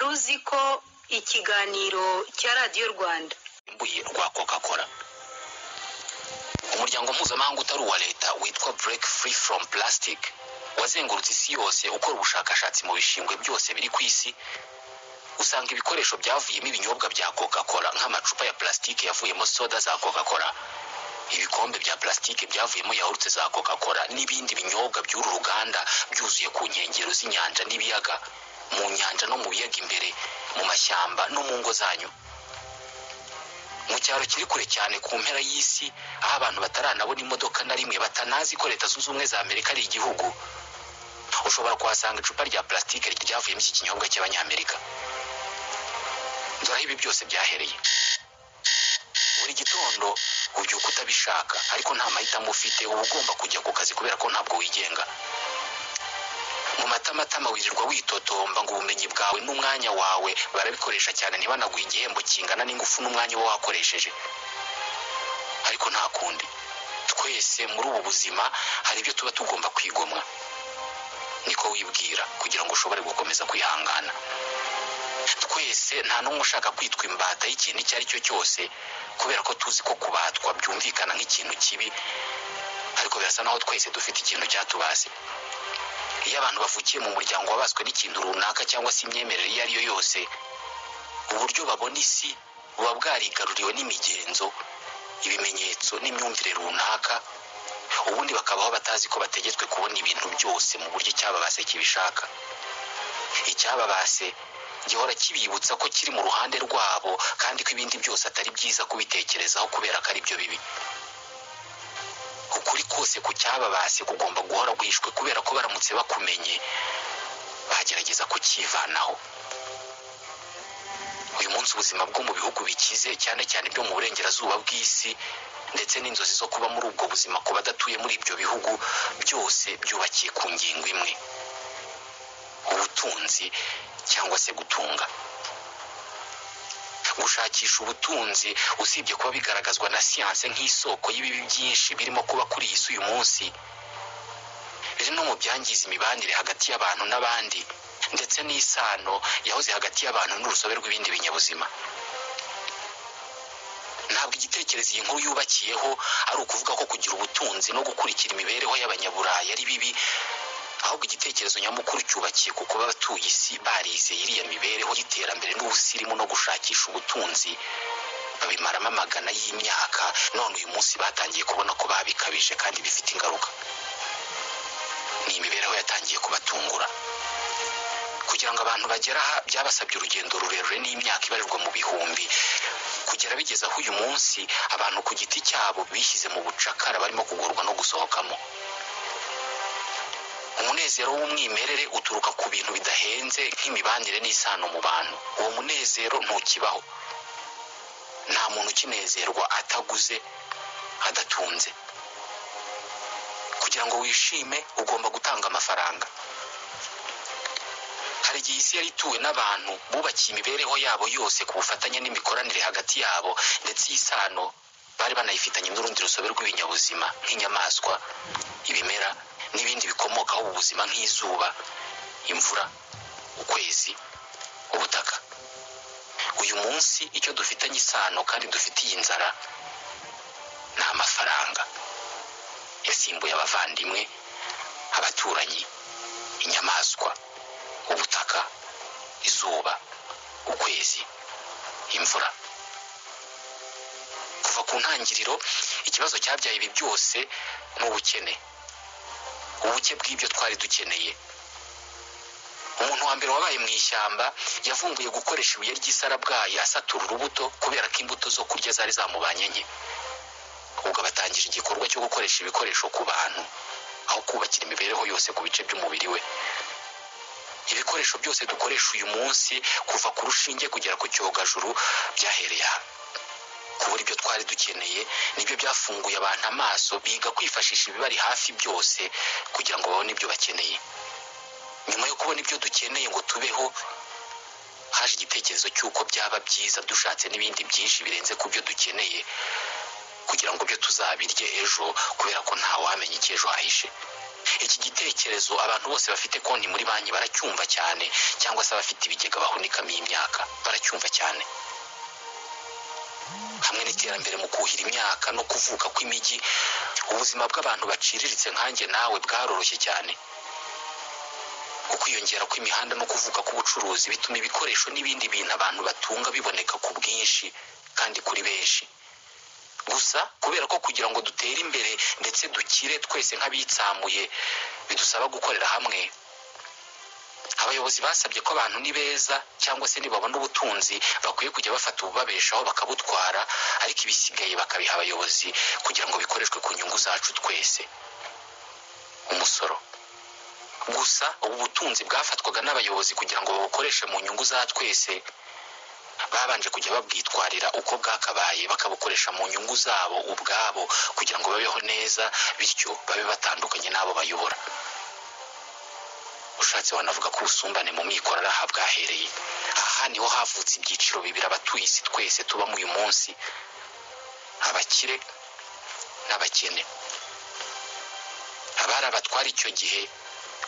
wari uzi ko ikiganiro cya radiyo rwanda rwa Coca-Cola umuryango mpuzamahanga utari uwa leta witwa Break Free from Plastic wazengurutse isi yose ukora ubushakashatsi mu bishingwe byose biri ku isi, usanga ibikoresho byavuyemo ibinyobwa bya Coca-Cola nk'amacupa ya plastike yavuyemo soda za Coca-Cola, ibikombe bya plastike byavuyemo yahurute za Coca-Cola n'ibindi binyobwa by'uru ruganda byuzuye ku nkengero z'inyanja n'ibiyaga, mu nyanja no mu biyaga imbere, mu mashyamba no mu ngo zanyu. Mu cyaro kiri kure cyane ku mpera y'isi, aho abantu bataranabona imodoka na rimwe, batanazi ko Leta Zunze Ubumwe za Amerika ari igihugu, ushobora kuhasanga icupa rya plastike ryavuyemo iki kinyobwa cy'Abanyamerika. Dore ibi byose byahereye. Buri gitondo ubyuka utabishaka, ariko nta mahitamo ufite, uba ugomba kujya ku kazi kubera ko ntabwo wigenga. Mu matamatama wirirwa witotomba ngo ubumenyi bwawe n'umwanya wawe barabikoresha cyane, ntibanaguhe igihembo kingana n'ingufu n'umwanya uba wakoresheje. Ariko nta kundi, twese muri ubu buzima hari ibyo tuba tugomba kwigomwa, niko wibwira kugira ngo ushobore gukomeza kwihangana. Twese nta n'umwe ushaka kwitwa imbata y'ikintu icyo ari cyo cyose, kubera ko tuzi ko kubatwa byumvikana nk'ikintu kibi, ariko birasa naho twese dufite ikintu cyatubase. Iyo abantu bavukiye mu muryango wabaswe n'ikintu runaka cyangwa se imyemerere iyo ari yo yose, uburyo babona isi buba bwarigaruriwe n'imigenzo, ibimenyetso n'imyumvire runaka, ubundi bakabaho batazi ko bategetswe kubona ibintu byose mu buryo icyababase kibishaka. Icyababase gihora kibibutsa ko kiri mu ruhande rwabo, kandi ko ibindi byose atari byiza kubitekerezaho kubera ko ari byo bibi. Ukuri kose ku cyababase kugomba guhora guhishwe, kubera ko baramutse bakumenye bagerageza kukivanaho. Uyu munsi ubuzima bwo mu bihugu bikize, cyane cyane byo mu burengerazuba bw'isi, ndetse n'inzozi zo kuba muri ubwo buzima ku badatuye muri ibyo bihugu, byose byubakiye ku ngingo imwe: ubutunzi cyangwa se gutunga. Gushakisha ubutunzi, usibye kuba bigaragazwa na siyanse nk'isoko y'ibibi byinshi birimo kuba kuri iyi si uyu munsi, biri no mu byangiza imibanire hagati y'abantu n'abandi, ndetse n'isano yahoze hagati y'abantu n'urusobe rw'ibindi binyabuzima. Ntabwo igitekerezo iyi nkuru yubakiyeho ari ukuvuga ko kugira ubutunzi no gukurikira imibereho y'Abanyaburayi ari bibi, ahubwo igitekerezo nyamukuru cyubakiye ku kuba abatuye isi barizeye iriya mibereho y'iterambere n'ubusirimu no gushakisha ubutunzi, babimaramo amagana y'imyaka, none uyu munsi batangiye kubona ko babikabije kandi bifite ingaruka. Ni imibereho yatangiye kubatungura. Kugira ngo abantu bagere aha byabasabye urugendo rurerure n'imyaka ibarirwa mu bihumbi, kugera bigeze aho uyu munsi abantu ku giti cyabo bishyize mu bucakara barimo kugorwa no gusohokamo. Umunezero w'umwimerere uturuka ku bintu bidahenze nk'imibanire n'isano mu bantu. Uwo munezero ntukibaho. Nta muntu ukinezerwa ataguze, adatunze. Kugira ngo wishime ugomba gutanga amafaranga. Hari igihe isi yari ituwe n'abantu bubakiye imibereho yabo yose ku bufatanye n'imikoranire hagati yabo, ndetse isano bari banayifitanye n'urundi rusobe rw'ibinyabuzima nk'inyamaswa, ibimera n'ibindi bikomokaho ubuzima nk'izuba, imvura, ukwezi, ubutaka. Uyu munsi icyo dufitanye isano kandi dufitiye inzara ni amafaranga. Yasimbuye abavandimwe, abaturanyi, inyamaswa, ubutaka, izuba, ukwezi, imvura. Kuva ku ntangiriro, ikibazo cyabyaye ibi byose ni ubukene. Ubuke bw'ibyo twari dukeneye. Umuntu wa mbere wabaye mu ishyamba yavumbuye gukoresha ibuye ry'isarabwayi asatura urubuto, kubera ko imbuto zo kurya zari zamubanye nke. Ubwo abatangije igikorwa cyo gukoresha ibikoresho ku bantu, aho kubakira imibereho yose ku bice by'umubiri we. Ibikoresho byose dukoresha uyu munsi, kuva ku rushinge kugera ku cyogajuru, byahereye aha. Kubura ibyo twari dukeneye nibyo byafunguye abantu amaso, biga kwifashisha ibibari hafi byose kugira ngo babone ibyo bakeneye. Nyuma yo kubona ibyo dukeneye ngo tubeho, haje igitekerezo cy'uko byaba byiza dushatse n'ibindi byinshi birenze ku byo dukeneye, kugira ngo byo tuzabirye ejo, kubera ko nta wamenya icyo ejo hahishe. iki gitekerezo abantu bose bafite konti muri banki baracyumva cyane, cyangwa se abafite ibigega bahunikamo imyaka baracyumva cyane. Hamwe n'iterambere mu kuhira imyaka no kuvuka kw'imijyi, ubuzima bw'abantu baciriritse nkanjye nawe bwaroroshye cyane. Ukwiyongera kw'imihanda no kuvuka k'ubucuruzi bituma ibikoresho n'ibindi bintu abantu batunga biboneka ku bwinshi kandi kuri benshi. Gusa kubera ko kugira ngo dutere imbere ndetse dukire twese nk'abitsamuye bidusaba gukorera hamwe, abayobozi basabye ko abantu ni beza cyangwa se nibabona ubutunzi bakwiye kujya bafata ububabeshaho bakabutwara, ariko ibisigaye bakabiha abayobozi kugira ngo bikoreshwe ku nyungu zacu twese. Umusoro. Gusa ubu butunzi bwafatwaga n'abayobozi kugira ngo babukoreshe mu nyungu za twese, babanje kujya babwitwarira uko bwakabaye bakabukoresha mu nyungu zabo ubwabo kugira ngo babeho neza, bityo babe batandukanye n'abo bayobora. Ushatse wanavuga ko ubusumbane mu mikoro ari aha bwahereye. Aha niho havutse ibyiciro bibiri abatuye isi twese tubamo uyu munsi: abakire n'abakene. Abari abatwara icyo gihe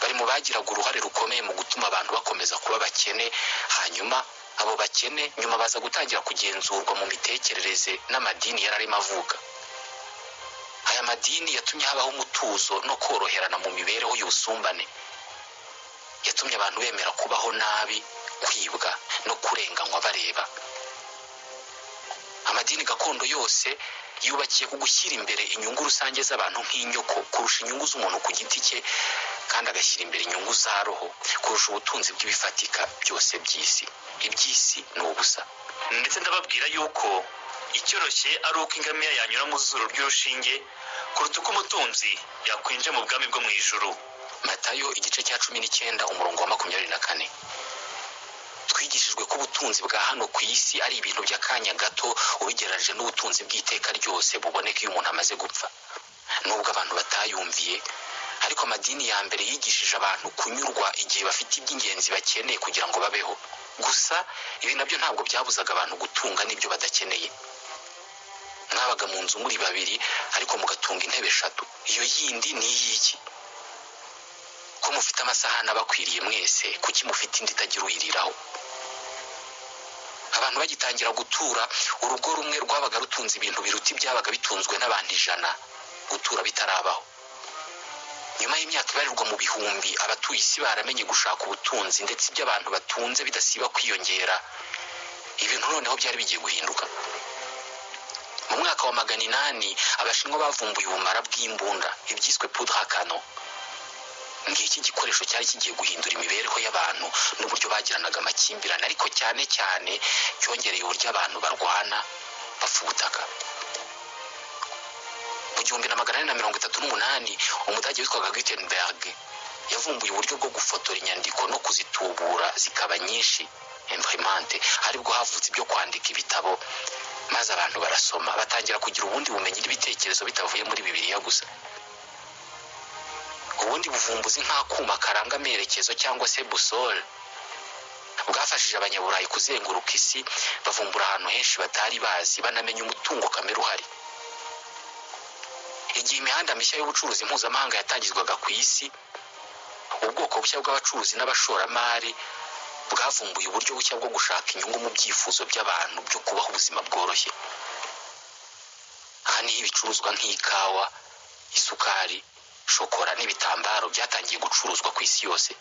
bari mu bagiraga uruhare rukomeye mu gutuma abantu bakomeza kuba bakene, hanyuma abo bakene nyuma baza gutangira kugenzurwa mu mitekerereze n'amadini yararimo avuka. Aya madini yatumye habaho umutuzo no koroherana mu mibereho y'ubusumbane. Yatumye abantu bemera kubaho nabi, kwibwa no kurenganywa bareba. Amadini gakondo yose yubakiye ku gushyira imbere inyungu rusange z'abantu nk'inyoko kurusha inyungu z'umuntu ku giti cye, kandi agashyira imbere inyungu za roho kurusha ubutunzi bw'ibifatika byose by'isi. Iby'isi ni ubusa. Ndetse ndababwira yuko icyoroshye ari uko ingamiya yanyura mu zuru ry'urushinge kuruta uko umutunzi yakwinjira mu bwami bwo mu ijuru. Matayo igice cya 19 umurongo wa 24. Twigishijwe ko ubutunzi bwa hano ku isi ari ibintu by'akanya gato ubigereranyije n'ubutunzi bw'iteka ryose buboneka iyo umuntu amaze gupfa. Nubwo abantu batayumviye, ariko amadini ya mbere yigishije abantu kunyurwa igihe bafite iby'ingenzi bakeneye kugira ngo babeho. Gusa ibi nabyo ntabwo byabuzaga abantu gutunga n'ibyo badakeneye. Mwabaga mu nzu muri babiri ariko mugatunga intebe 3. Iyo yindi ni iyiki? Ko mufite amasahani abakwiriye mwese, kuki mufite indi itagira uyiriraho? Abantu bagitangira gutura, urugo rumwe rwabaga rutunze ibintu biruta ibyabaga bitunzwe n'abantu 100 gutura bitarabaho. Nyuma y'imyaka ibarirwa mu bihumbi, abatuye isi baramenye gushaka ubutunzi, ndetse ibyo abantu batunze bidasiba kwiyongera. Ibintu noneho byari bigiye guhinduka. Mu mwaka wa 800 Abashinwa bavumbuye ubumara bw'imbunda, ibyiswe poudre à canon. Ngiki igikoresho cyari kigiye guhindura imibereho y'abantu n'uburyo bagiranaga amakimbirane, ariko cyane cyane cyongereye uburyo abantu barwana bapfa ubutaka. Mu 1438 Umudage witwaga Gutenberg yavumbuye uburyo bwo gufotora inyandiko no kuzitubura zikaba nyinshi, imprimante. Aribwo havutse ibyo kwandika ibitabo, maze abantu barasoma batangira kugira ubundi bumenyi n'ibitekerezo bitavuye muri Bibiliya gusa. Ubundi buvumbuzi nk'akuma karanga amerekezo cyangwa se busole bwafashije abanyaburayi kuzenguruka isi, bavumbura ahantu henshi batari bazi, banamenya umutungo kamere uhari. Igihe imihanda mishya y'ubucuruzi mpuzamahanga yatangizwaga ku isi, ubwoko bushya bw'abacuruzi n'abashoramari bwavumbuye uburyo bushya bwo gushaka inyungu mu byifuzo by'abantu byo kubaho ubuzima bworoshye. Aha niho ibicuruzwa nk'ikawa, isukari, shokora n'ibitambaro byatangiye gucuruzwa ku isi yose.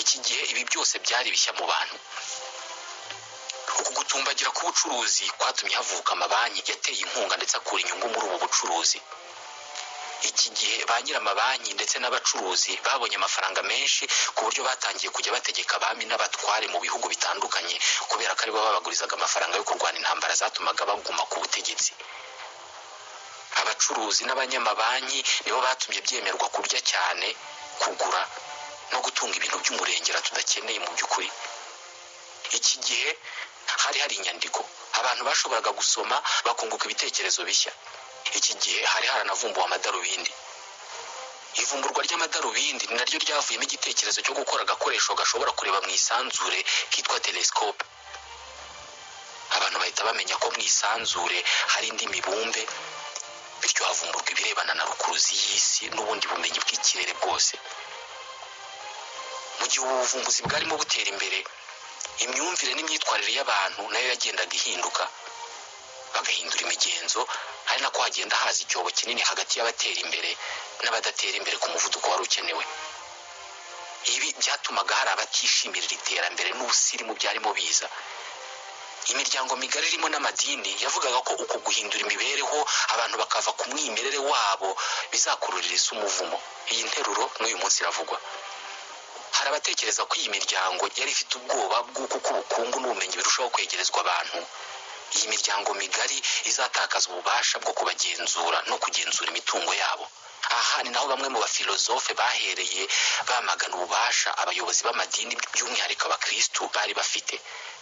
Iki gihe ibi byose byari bishya mu bantu. Uku gutumbagira k'ubucuruzi kwatumye havuka amabanki yateye inkunga ndetse akura inyungu muri ubu bucuruzi. Iki gihe ba nyir'amabanki ndetse n'abacuruzi babonye amafaranga menshi ku buryo batangiye kujya bategeka abami n'abatware mu bihugu bitandukanye, kubera ko aribo babagurizaga amafaranga yo kurwana intambara zatumaga baguma ku butegetsi. Abacuruzi n'abanyamabanki nibo batumye byemerwa kurya cyane, kugura no gutunga ibintu by'umurengera tudakeneye mu by'ukuri. Iki gihe hari inyandiko, abantu bashoboraga gusoma bakunguka ibitekerezo bishya. Iki gihe hari haranavumbuwe amadarubindi. Ivumburwa ry'amadarubindi ni naryo ryavuyemo igitekerezo cyo gukora agakoresho gashobora kureba mu isanzure kitwa telescope. Abantu bahita bamenya ko mu isanzure hari indi mibumbe bityo havumburwa ibirebana na rukuruzi y'isi n'ubundi bumenyi bw'ikirere bwose. Mu gihe ubu buvumbuzi bwarimo butera imbere, imyumvire n'imyitwarire y'abantu nayo yagendaga ihinduka, bagahindura imigenzo, ari nako hagenda haza icyobo kinini hagati y'abatera imbere n'abadatera imbere ku muvuduko wari ukenewe. Ibi byatumaga hari abatishimirira iterambere n'ubusirimu byarimo biza. Imiryango migari irimo n'amadini yavugaga ko uko guhindura imibereho abantu bakava ku mwimerere wabo bizakururira isi umuvumo. Iyi nteruro n'uyu munsi iravugwa. Hari abatekereza ko iyi miryango yari ifite ubwoba bw'uko ubukungu n'ubumenyi birushaho kwegerezwa abantu, iyi miryango migari izatakaza ububasha bwo kubagenzura no kugenzura imitungo yabo. Aha ni naho bamwe mu bafilozofe bahereye bamagana ububasha abayobozi b'amadini by'umwihariko abakristu bari bafite,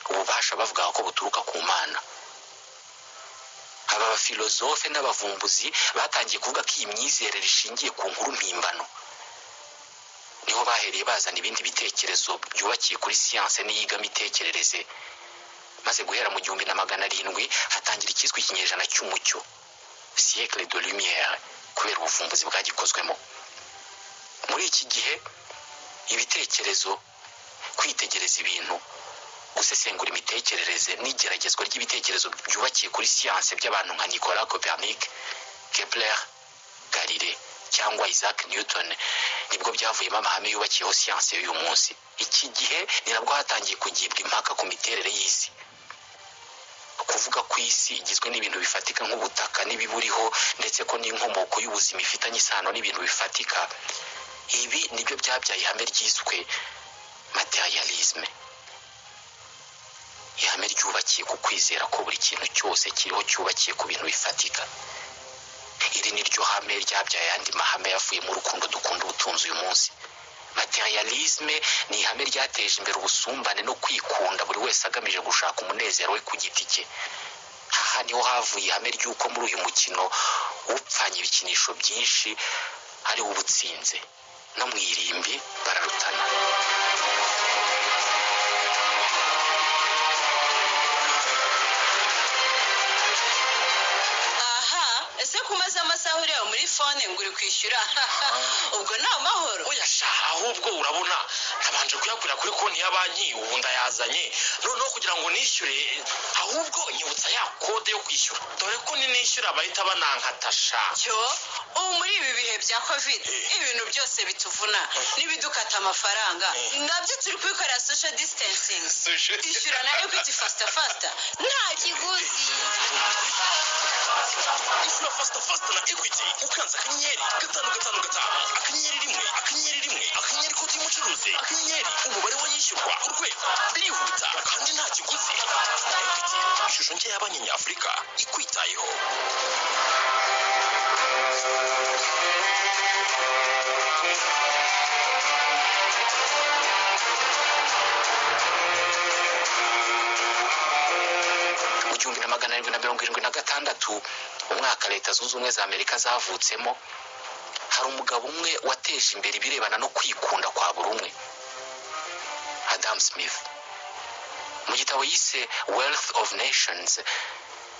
ububasha bavugaga ko buturuka ku Mana. Aba bafilozofe n'abavumbuzi batangiye kuvuga ko iyi myizerere ishingiye ku nkuru mpimbano. Niho bahereye bazana ibindi bitekerezo byubakiye kuri siyanse n'iyigamitekerereze, maze guhera mu 1700 hatangira ikizwi ikinyejana cy'umucyo, siècle de lumière, kubera ubuvumbuzi bwagikozwemo. Muri iki gihe ibitekerezo, kwitegereza ibintu, gusesengura imitekerereze n'igeragezwa ry'ibitekerezo byubakiye kuri siyanse by'abantu nka Nicolas Copernic, Kepler, Galilée cyangwa Isaac Newton nibwo byavuyemo amahame yubakiyeho siyanse y'uyu munsi. Iki gihe ni nabwo hatangiye kugibwa impaka ku miterere y'isi. Kuvuga ko isi igizwe n'ibintu bifatika nk'ubutaka n'ibiburiho, ndetse ko n'inkomoko y'ubuzima ifitanye isano n'ibintu bifatika, ibi nibyo byabyaye ihame ryiswe materialisme. Ihame ryubakiye ku kwizera ko buri kintu cyose kiriho cyubakiye ku bintu bifatika. Iri ni ryo hame ryabyaye ayandi mahame yavuye mu rukundo dukunda ubutunzi uyu munsi. Materialisme ni ihame ryateje imbere ubusumbane no kwikunda buri wese agamije gushaka umunezero we ku giti cye. Aha niho havuye ihame ry'uko muri uyu mukino upfanye ibikinisho byinshi ari ubutsinze, no mu irimbi bararutana. Ese kumaze amasaha ureba muri phone ngo uri kwishyura ubwo ni amahoro? Oya sha, ahubwo urabona nabanje kuyakurira kuri konti ya banki, ubu ndayazanye noneho kugira ngo nishyure, ahubwo nyibutsa ya kode yo kwishyura, dore ko nishyura bahita banankatasha. Cyo ubu muri ibi bihe bya covid ibintu byose bituvuna n'ibidukata amafaranga, nabyo turi kubikorera social distancing. Ishyura na Equity faster nta kiguzi. Ishyura faster na Equity ukanze akanyenyeri 555 akanyenyeri rimwe akanyenyeri kode y'umucuruzi akanyenyeri umubare w'ayishyurwa urwego, birihuta kandi nta kiguzi. Equity, ishusho nshya ya banki nyafurika ikwitayeho. Mu 1776 umwaka Leta Zunze Ubumwe za Amerika zavutsemo, hari umugabo umwe wateje imbere ibirebana no kwikunda kwa buri umwe, Adam Smith. Mu gitabo yise Wealth of Nations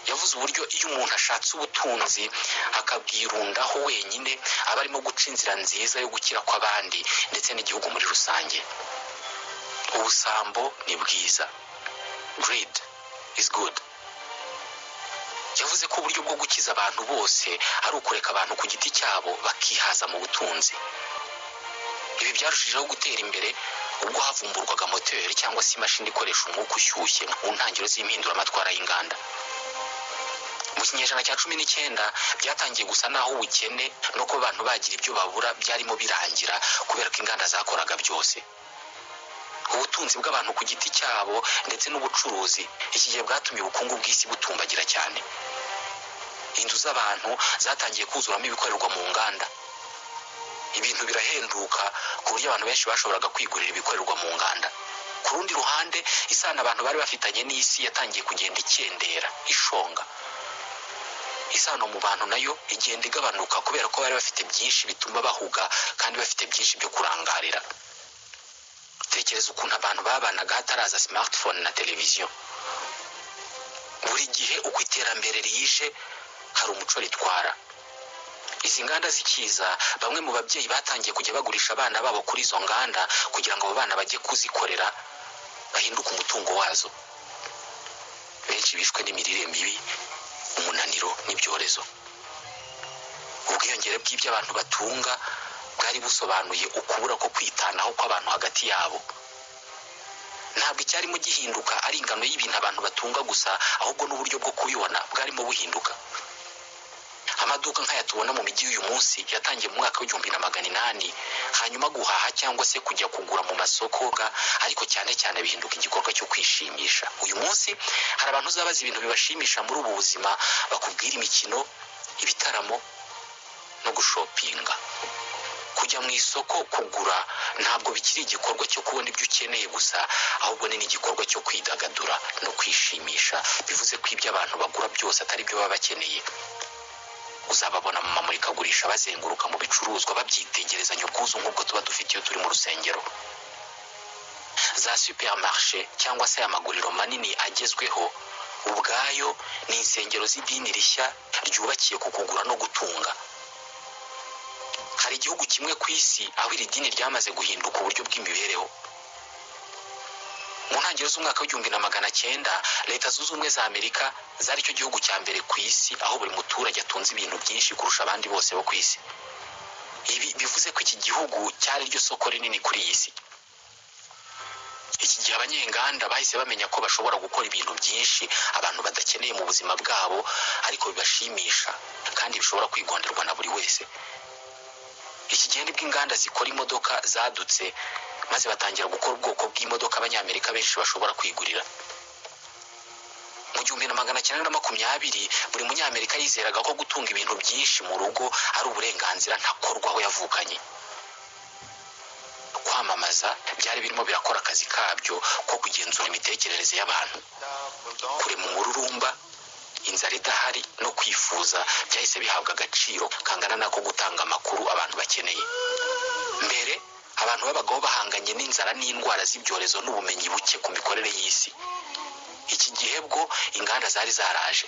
yavuze uburyo iyo umuntu ashatse ubutunzi akabwirundaho wenyine aba arimo guca inzira nziza yo gukira kw'abandi ndetse n'igihugu muri rusange. Ubusambo ni bwiza, greed is good. Yavuze ko uburyo bwo gukiza abantu bose ari ukureka abantu ku giti cyabo bakihaza mu butunzi. Ibi byarushijeho gutera imbere ubwo havumburwaga moteri cyangwa se imashini ikoresha umwuka ushyushye mu ntangiriro z'impinduramatwara y'inganda. Mu kinyejana cya 19 byatangiye gusa naho ubukene no kuba abantu bagira ibyo babura byarimo birangira kubera ko inganda zakoraga byose. Ubutunzi bw'abantu ku giti cyabo ndetse n'ubucuruzi iki gihe bwatumye ubukungu bw'isi butumbagira cyane. Inzu z'abantu zatangiye kuzuramo ibikorerwa mu nganda. Ibintu birahenduka ku buryo abantu benshi bashoboraga kwigurira ibikorerwa mu nganda. Ku rundi ruhande, isano abantu bari bafitanye n'isi yatangiye kugenda ikendera, ishonga. Isano mu bantu nayo igenda igabanuka kubera ko bari bafite byinshi bituma bahuga kandi bafite byinshi byo kurangarira. Tekereza ukuntu abantu babanaga hataraza smartphone na televiziyo. Buri gihe uko iterambere rije hari umuco ritwara. izi nganda zikiza bamwe mu babyeyi batangiye kujya bagurisha abana babo kuri izo nganda kugira ngo abo bana bajye kuzikorera bahinduke umutungo wazo. Benshi bishwe n'imirire mibi, umunaniro n'ibyorezo. Ubwiyongere bw'ibyo abantu batunga bwari busobanuye ukubura ko kwitanaho kw'abantu hagati yabo. Ntabwo icyarimo gihinduka ari ingano y'ibintu abantu batunga gusa, ahubwo n'uburyo bwo kubibona bwarimo buhinduka. Amaduka nk'aya tubona mu mijyi y'uyu munsi yatangiye mu mwaka w'1800, hanyuma guhaha cyangwa se kujya kugura mu masoko ariko cyane cyane bihinduka igikorwa cyo kwishimisha. Uyu munsi hari abantu uzabaza ibintu bibashimisha muri ubu buzima bakubwira imikino, ibitaramo no gushopinga. Kujya mu isoko kugura ntabwo bikiri igikorwa cyo kubona ibyo ukeneye gusa, ahubwo ni igikorwa cyo kwidagadura no kwishimisha. Bivuze ko ibyo abantu bagura byose atari byo baba bakeneye. Uzababona mu mamurikagurisha bazenguruka mu bicuruzwa babyitegerezanya ubwuzu nk'ubwo tuba dufite iyo turi mu rusengero. Za supermarché cyangwa se amaguriro manini agezweho ubwayo ni insengero z'idini rishya ryubakiye ku kugura no gutunga. Hari igihugu kimwe ku isi aho iri dini ryamaze guhinduka uburyo bw'imibereho. Mu ntangiriro z'umwaka w'1900, Leta Zunze Ubumwe za Amerika zari cyo gihugu cya mbere ku isi aho buri muturage atunze ibintu byinshi kurusha abandi bose bo ku isi. Ibi bivuze ko iki gihugu cyari ryo soko rinini kuri iyi si. Iki gihe abanyenganda bahise bamenya ko bashobora gukora ibintu byinshi abantu badakeneye mu buzima bwabo ariko bibashimisha kandi bishobora kwigonderwa na buri wese. Iki gihe nibwo inganda zikora imodoka zadutse, maze batangira gukora ubwoko bw'imodoka abanyamerika benshi bashobora kwigurira. Mu 1920 buri munyamerika yizeraga ko gutunga ibintu byinshi mu rugo ari uburenganzira ntakorwa aho yavukanye. Kwamamaza byari birimo birakora akazi kabyo ko kugenzura imitekerereze y'abantu. Kurema umururumba, inzara idahari no kwifuza byahise bihabwa agaciro kangana nako gutanga amakuru abantu bakeneye. Mbere abantu babagaho bahanganye n'inzara n'indwara z'ibyorezo n'ubumenyi buke ku mikorere y'isi. Iki gihe bwo inganda zari zaraje.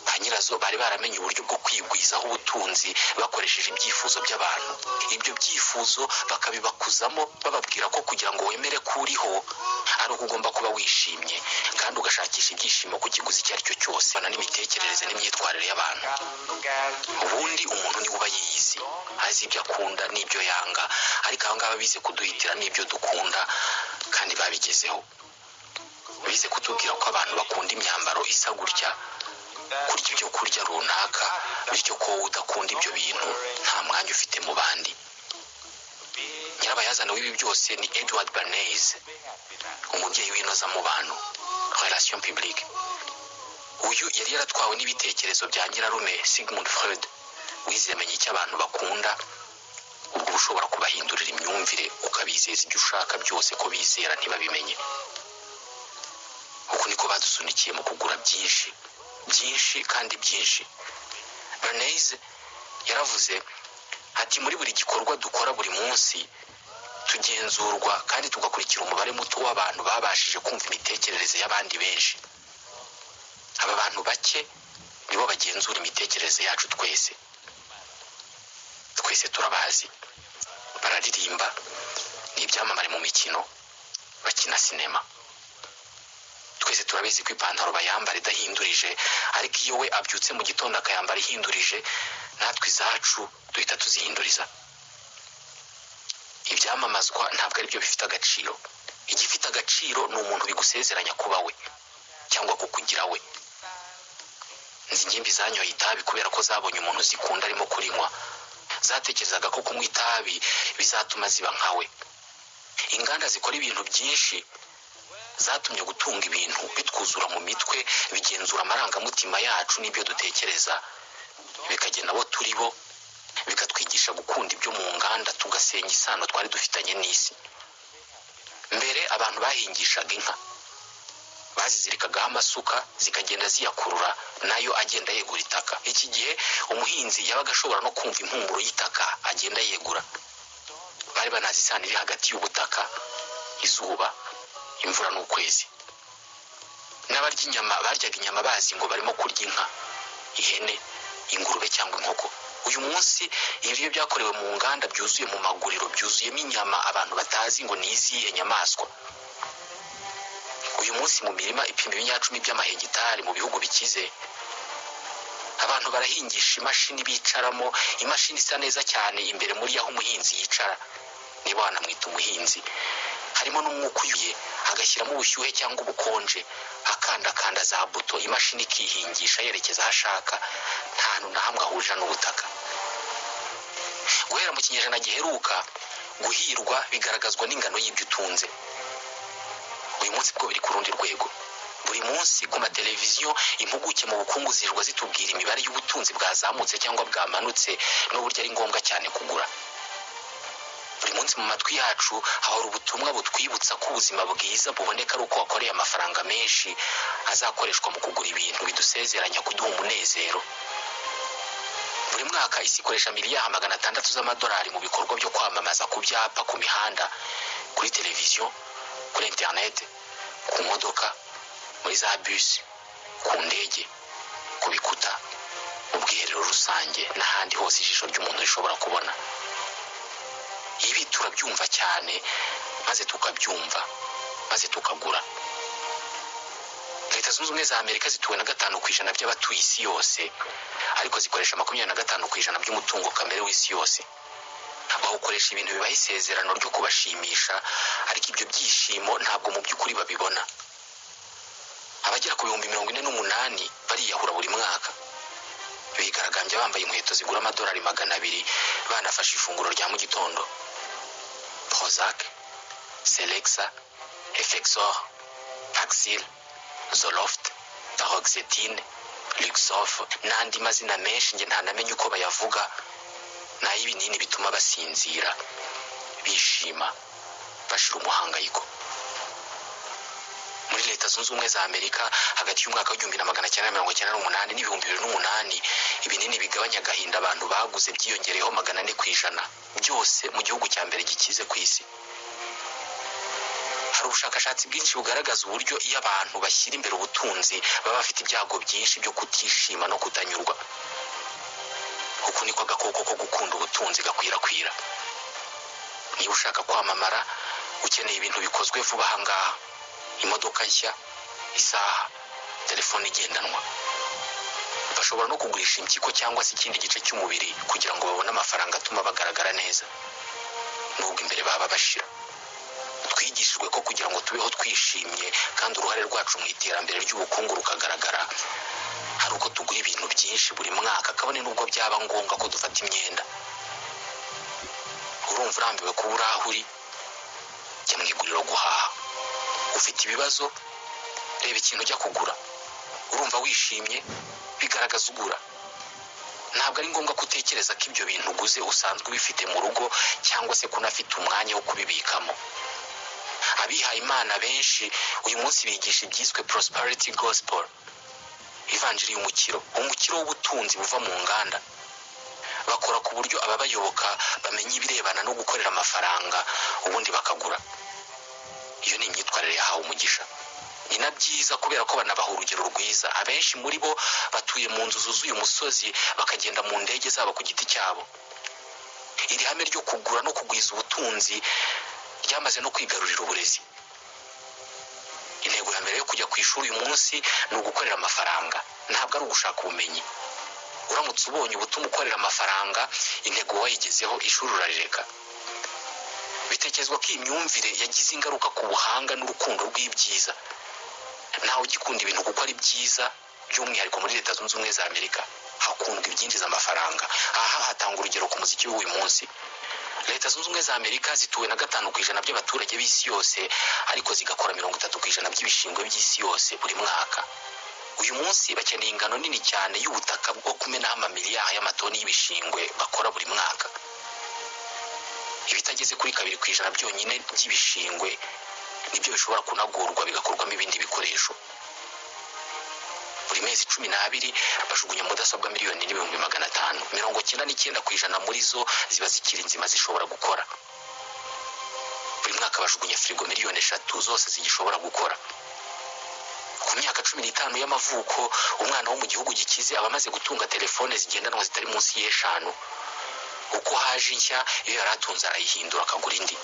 Ba nyirazo bari baramenye uburyo bwo kwigwizaho ubutunzi bakoresheje ibyifuzo by'abantu. Ibyo byifuzo bakabibakuzamo bababwira ko kugira ngo wemere ko uriho ari uko ugomba kuba wishimye kandi ugashakisha ibyishimo ku kiguzi icyo ari cyo cyose n'imitekerereze n'imyitwarire y'abantu. Ubundi umuntu niwe uba yiyizi, azi ibyo akunda n'ibyo yanga, ariko aba ngaba bize kuduhitira n'ibyo dukunda kandi babigezeho. Bize kutubwira ko abantu bakunda imyambaro isa gutya, kurya ibyo kurya runaka, bityo ko udakunda ibyo bintu nta mwanya ufite mu bandi. Nyirabayazana w'ibi byose ni Edward Bernays, umubyeyi w'inozamubano, relation publique. Uyu yari yaratwawe n'ibitekerezo bya nyirarume Sigmund Freud, wize yamenye icyo abantu bakunda, ubwo ushobora kubahindurira imyumvire ukabizeza ibyo ushaka byose ko bizera ntibabimenye. Uko niko badusunikiye mu kugura byinshi kandi byinshi. Bernays yaravuze ati muri buri gikorwa dukora buri munsi tugenzurwa kandi tugakurikira umubare muto w'abantu babashije kumva imitekerereze y'abandi benshi. Aba bantu bake nibo bagenzura imitekerereze yacu twese. Twese turabazi, bararirimba, ni ibyamamare mu mikino, bakina sinema. Twese turabizi ko ipantaro bayambara idahindurije, ariko iyo we abyutse mu gitondo akayambara ihindurije, natwe izacu duhita tuzihinduriza. Ibyamamazwa ntabwo ari byo bifite agaciro. Igifite agaciro ni umuntu bigusezeranya kuba we cyangwa kukugira we. Nzi ingimbi zanyoye itabi kubera ko zabonye umuntu zikunda arimo kurinywa, zatekerezaga ko kunywa itabi bizatuma ziba nkawe. Inganda zikora ibintu byinshi zatumye gutunga ibintu bitwuzura mu mitwe, bigenzura amarangamutima yacu n'ibyo dutekereza, bikagena abo turi bo, bikatwigisha gukunda ibyo mu nganda, tugasenya isano twari dufitanye n'isi. Mbere abantu bahingishaga inka, bazizirikagaho amasuka zikagenda ziyakurura, nayo agenda yegura itaka. Iki gihe umuhinzi yabaga ashobora no kumva impumuro y'itaka agenda yegura. Bari banazi isano iri hagati y'ubutaka, izuba, imvura n'ukwezi. N'abarya inyama baryaga inyama bazi ngo barimo kurya inka, ihene ingurube cyangwa inkoko. Uyu munsi ibiryo byakorewe mu nganda byuzuye mu maguriro, byuzuyemo inyama abantu batazi ngo ni izihe nyamaswa. Uyu munsi mu mirima ipima ibinyacumi by'amahegitari mu bihugu bikize, abantu barahingisha imashini bicaramo, imashini isa neza cyane imbere muri aho umuhinzi yicara, niba wanamwita umuhinzi. Harimo n'umwuka uyuye, agashyiramo ubushyuhe cyangwa ubukonje, akandakanda za buto, imashini ikihingisha yerekeza aho ashaka, nta hantu na hamwe ahurira n'ubutaka. Guhera mu kinyejana giheruka, guhirwa bigaragazwa n'ingano y'ibyo utunze. Uyu munsi bwo biri ku rundi rwego. Buri munsi ku mateleviziyo impuguke mu bukungu zirirwa zitubwira imibare y'ubutunzi bwazamutse cyangwa bwamanutse n'uburyo ari ngombwa cyane kugura. Buri munsi mu matwi yacu hahora ubutumwa butwibutsa ko ubuzima bwiza buboneka ari uko wakoreye amafaranga menshi azakoreshwa mu kugura ibintu bidusezeranya kuduha umunezero. Buri mwaka isi ikoresha miliyari 600 z'amadolari mu bikorwa byo kwamamaza ku byapa, ku mihanda, kuri televiziyo, kuri internet, ku modoka, muri za bus, ku ndege, ku bikuta, mu bwiherero rusange n'ahandi hose ijisho ry'umuntu rishobora kubona. Ibi turabyumva cyane, maze tukabyumva, maze tukagura. Leta Zunze Ubumwe za Amerika zituwe na 5% by'abatuye isi yose, ariko zikoresha 25% by'umutungo kamere w'isi yose. Bawukoresha ibintu bibaha isezerano ryo kubashimisha, ariko ibyo byishimo ntabwo mu by'ukuri babibona. Abagera ku 48,000 bariyahura buri mwaka. Bigaragambya bambaye inkweto zigura amadolari 200, banafashe ifunguro rya mu gitondo. Prozac, Celexa, Effexor, Paxil, Zoloft, Paroxetine, Luxof n'andi mazina menshi nge ntanamenye uko bayavuga. N'ay'ibinini bituma basinzira, bishima, bashira umuhangayiko. Muri Leta Zunze Ubumwe za Amerika hagati y'umwaka wa 1998 n'ibihumbi 2008, ibinini bigabanya agahinda abantu baguze byiyongereyeho 400%, byose mu gihugu cya mbere gikize ku isi. Hari ubushakashatsi bwinshi bugaragaza uburyo iyo abantu bashyira imbere ubutunzi baba bafite ibyago byinshi byo kutishima no kutanyurwa. Uku niko agakoko ko gukunda ubutunzi gakwirakwira. Niba ushaka kwamamara, ukeneye ibintu bikozwe vuba aha ngaha: imodoka nshya, isaha, telefone igendanwa. Bashobora no kugurisha impyiko cyangwa se ikindi gice cy'umubiri kugira ngo babone amafaranga atuma bagaragara neza, nubwo imbere baba bashira. Twigishijwe ko kugira ngo tubeho twishimye kandi uruhare rwacu mu iterambere ry'ubukungu rukagaragara, hari uko tugura ibintu byinshi buri mwaka, kabone nubwo byaba ngombwa ko dufata imyenda. Urumva urambiwe kuba urahuri, jya mu iguriro guhaha. Ufite ibibazo, reba ikintu ujya kugura. Urumva wishimye, bigaragaza ugura. Ntabwo ari ngombwa kutekereza ko ibyo bintu uguze usanzwe ubifite mu rugo cyangwa se kunafite umwanya wo kubibikamo. Abihaye Imana benshi uyu munsi bigisha ibyiswe prosperity gospel, ivanjiri y'umukiro, umukiro w'ubutunzi buva mu nganda. Bakora ku buryo ababayoboka bamenya ibirebana no gukorera amafaranga, ubundi bakagura. Iyo ni imyitwarire yahawe umugisha. Ni na byiza kubera ko banabaha urugero rwiza. Abenshi muri bo batuye mu nzu zuzuye umusozi, bakagenda mu ndege zabo ku giti cyabo. Iri hame ryo kugura no kugwiza ubutunzi ryamaze no kwigarurira uburezi. Intego ya mbere yo kujya ku ishuri uyu munsi ni ugukorera amafaranga, ntabwo ari ugushaka ubumenyi. Uramutse ubonye ubutuma ukorera amafaranga, intego wayigezeho, ishuri urarireka. Bitekerezwa ko imyumvire yagize ingaruka ku buhanga n'urukundo rw'ibyiza. Ntawe ugikunda ibintu kuko ari byiza, by'umwihariko muri Leta Zunze Ubumwe za Amerika hakundwa ibyinjiza amafaranga. Aha hatanga urugero ku muziki w'uyu munsi. Leta Zunze Ubumwe za Amerika zituwe na 5% by'abaturage b'isi yose, ariko zigakora 30% by'ibishingwe by'isi yose buri mwaka. Uyu munsi bakeneye ingano nini cyane y'ubutaka bwo kumenaho amamiliyari y'amatoni y'ibishingwe bakora buri mwaka. Ibitageze kuri 2% byonyine by'ibishingwe nibyo bishobora kunagurwa bigakorwamo ibindi bikoresho. Buri mezi 12 bajugunya mudasobwa 1,500,000. 99% muri zo ziba zikiri nzima zishobora gukora. Buri mwaka bajugunya firigo 3,000,000 zose zigishobora gukora. Ku myaka 15 y'amavuko umwana wo mu gihugu gikize aba amaze gutunga telefone zigendanwa zitari munsi y'eshanu. Uko haje nshya iyo yaratunze arayihindura akagura indi.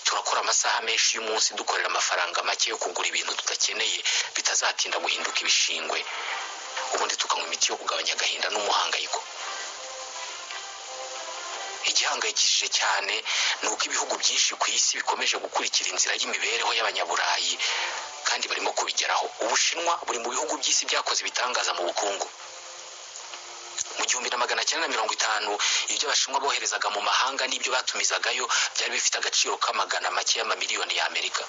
Turakora amasaha menshi y'umunsi dukorera amafaranga make yo kugura ibintu tudakeneye bitazatinda guhinduka ibishingwe, ubundi tukanywa imiti yo kugabanya agahinda n'umuhangayiko. Igihangayikishije cyane ni uko ibihugu byinshi ku isi bikomeje gukurikira inzira y'imibereho y'abanyaburayi kandi barimo kubigeraho. Ubushinwa buri mu bihugu by'isi byakoze ibitangaza mu bukungu. Mu 1950 ibyo abashinwa boherezaga mu mahanga n'ibyo batumizagayo byari bifite agaciro k'amagana make y'amamiliyoni y'Amerika.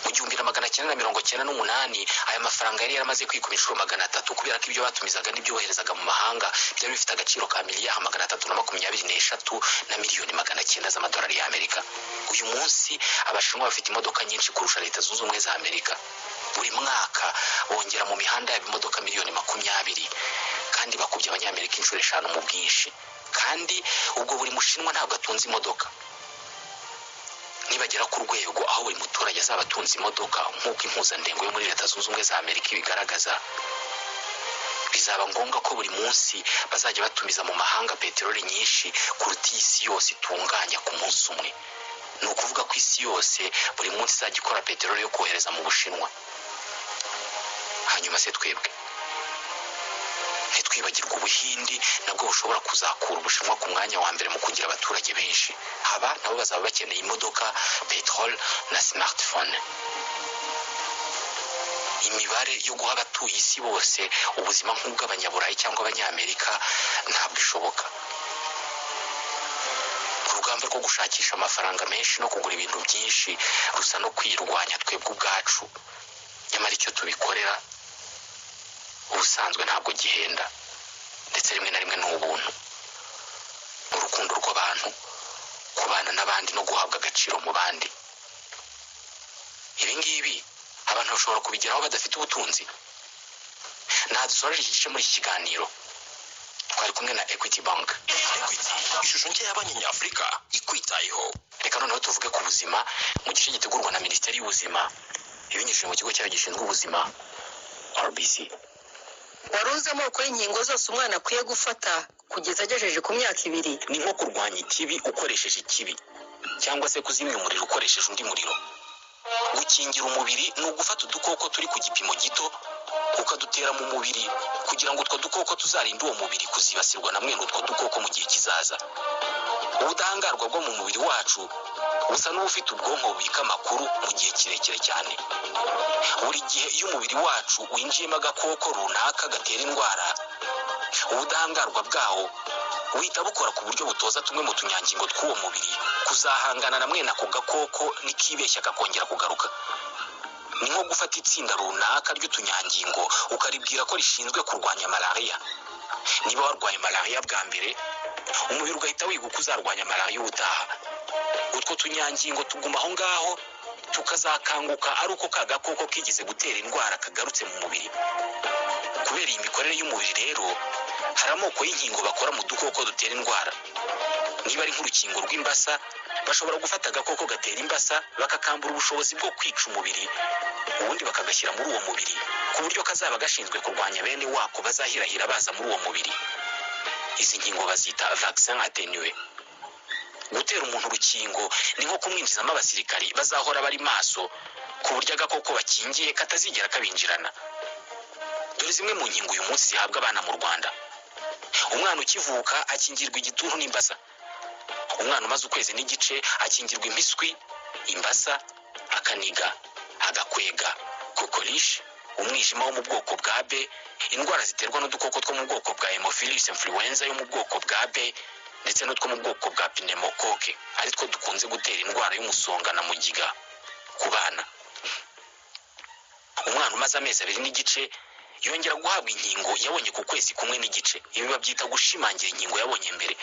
Mu 1998 aya mafaranga yari yaramaze kwikuba inshuro 300 kubera ko ibyo batumizaga n'ibyo boherezaga mu mahanga byari bifite agaciro ka miliyari 323 na miliyoni 900 z'amadolari y'Amerika. Uyu munsi abashinwa bafite imodoka nyinshi kurusha Leta Zunze Ubumwe za Amerika. Buri mwaka bongera mu mihanda yabo imodoka miliyoni 20 kandi bakubye abanyamerika inshuro 5 mu bwinshi. Kandi ubwo buri mushinwa ntabwo atunze imodoka. Nibagera ku rwego aho buri muturage azaba atunze imodoka nk'uko impuzandengo yo muri Leta Zunze Ubumwe za Amerika ibigaragaza, bizaba ngombwa ko buri munsi bazajya batumiza mu mahanga peteroli nyinshi kuruta isi yose itunganya ku munsi umwe. Ni ukuvuga ko isi yose buri munsi izajya ikora peteroli yo kohereza mu Bushinwa. Hanyuma se twebwe ntitwibagirwe Ubuhindi nabwo bushobora kuzakura Ubushinwa ku mwanya wa mbere mu kugira abaturage benshi. Aba nabo bazaba bakeneye imodoka, petrol na smartphone. Imibare yo guha abatuye isi bose ubuzima nk'ubw'abanyaburayi cyangwa abanyamerika ntabwo ishoboka. Urugamba rwo gushakisha amafaranga menshi no kugura ibintu byinshi rusa no kwirwanya twebwe ubwacu. Nyamara icyo tubikorera ubusanzwe ntabwo gihenda, ndetse rimwe na rimwe ni ubuntu. Urukundo rw'abantu, kubana n'abandi no guhabwa agaciro mu bandi. Ibi ngibi abantu bashobora kubigeraho badafite ubutunzi. Dusoreje iki gice muri iki kiganiro twari kumwe na Equity Bank. Equity, ishusho nshya y'Abanyafurika ikwitayeho. Reka noneho tuvuge ku buzima mu gice gitegurwa na Minisiteri y'Ubuzima ibinyujije mu kigo cyayo gishinzwe ubuzima RBC. Waruzi amoko y'inkingo zose umwana akwiye gufata kugeza agejeje ku myaka 2. Ni nko kurwanya ikibi ukoresheje ikibi cyangwa se kuzimya umuriro ukoresheje undi muriro. Gukingira umubiri ni ugufata udukoko turi ku gipimo gito ukadutera mu mubiri kugira ngo utwo dukoko tuzarinda uwo mubiri kuzibasirwa na mwene utwo dukoko mu gihe kizaza. Ubudahangarwa bwo mu mubiri wacu busa n'ubufite ubwonko bubika amakuru mu gihe kirekire cyane. Buri gihe iyo umubiri wacu winjiyemo agakoko runaka gatera indwara, ubudahangarwa bwawo uhita bukora ku buryo butoza tumwe mu tunyangingo tw'uwo mubiri kuzahangana na mwene ako gakoko nikibeshya kakongera kugaruka. Ni nko gufata itsinda runaka ry'utunyangingo ukaribwira ko rishinzwe kurwanya malaria. Niba warwaye malaria bwa mbere, umubiri ugahita wiga uko uzarwanya malaria ubutaha. Utwo tunyangingo tuguma aho ngaho tukazakanguka ari uko ka gakoko kigize gutera indwara kagarutse mu mubiri. Kubera iyi mikorere y'umubiri rero, hari amoko y'inkingo bakora mu dukoko dutera indwara. Niba ari nk'urukingo rw'imbasa, bashobora gufata agakoko gatera imbasa bakakambura ubushobozi bwo kwica umubiri, ubundi bakagashyira muri uwo mubiri ku buryo kazaba gashinzwe kurwanya bene wako bazahirahira baza muri uwo mubiri. Izi nkingo bazita vaccin atténué. Gutera umuntu urukingo ni nko kumwinjizamo abasirikari bazahora bari maso ku buryo agakoko bakingiye katazigera kabinjirana. Dore zimwe mu nkingo uyu munsi zihabwa abana mu Rwanda. Umwana ukivuka akingirwa igituntu n'imbasa. Umwana umaze ukwezi n'igice akingirwa impiswi, imbasa, akaniga, agakwega, kokorishi, umwijima wo mu bwoko bwa B, indwara ziterwa n'udukoko two mu bwoko bwa Haemophilus influenza yo mu bwoko bwa B, ndetse n'utwo mu bwoko bwa pneumocoque ari two dukunze gutera indwara y'umusonga na mugiga ku bana. Umwana umaze amezi 2 n'igice yongera guhabwa inkingo yabonye ku kwezi kumwe n'igice. Ibi babyita gushimangira inkingo yabonye mbere.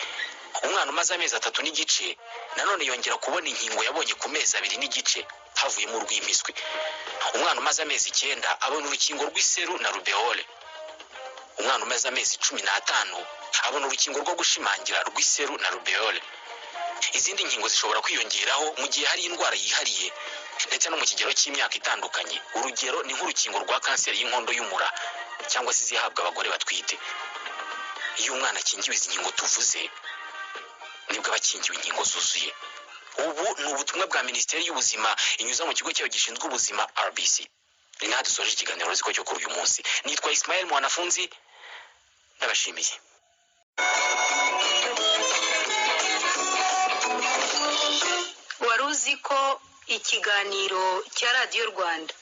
Umwana umaze amezi 3 n'igice nanone yongera kubona inkingo yabonye ku mezi 2 n'igice havuyemo urw'impiswi. Umwana umaze amezi 9 abona urukingo rw'iseru na rubeole. Umwana umaze amezi 15 abona urukingo rwo gushimangira rw'iseru na rubeole. izindi nkingo zishobora kwiyongeraho mu gihe hari indwara yihariye ndetse no mu kigero cy'imyaka itandukanye. Urugero ni nk'urukingo rwa kanseri y'inkondo y'umura cyangwa se izihabwa abagore batwite. Iyo umwana akingiwe izi nkingo tuvuze nibwo aba akingiwe inkingo zuzuye. Ubu ni ubutumwa bwa Minisiteri y'Ubuzima inyuza mu kigo cyayo gishinzwe ubuzima RBC. Ni naho dusoje ikiganiro ziko cyo kuri uyu munsi. Nitwa Ismael Mwanafunzi, ndabashimiye. Wari uzi ko ikiganiro cya Radio Rwanda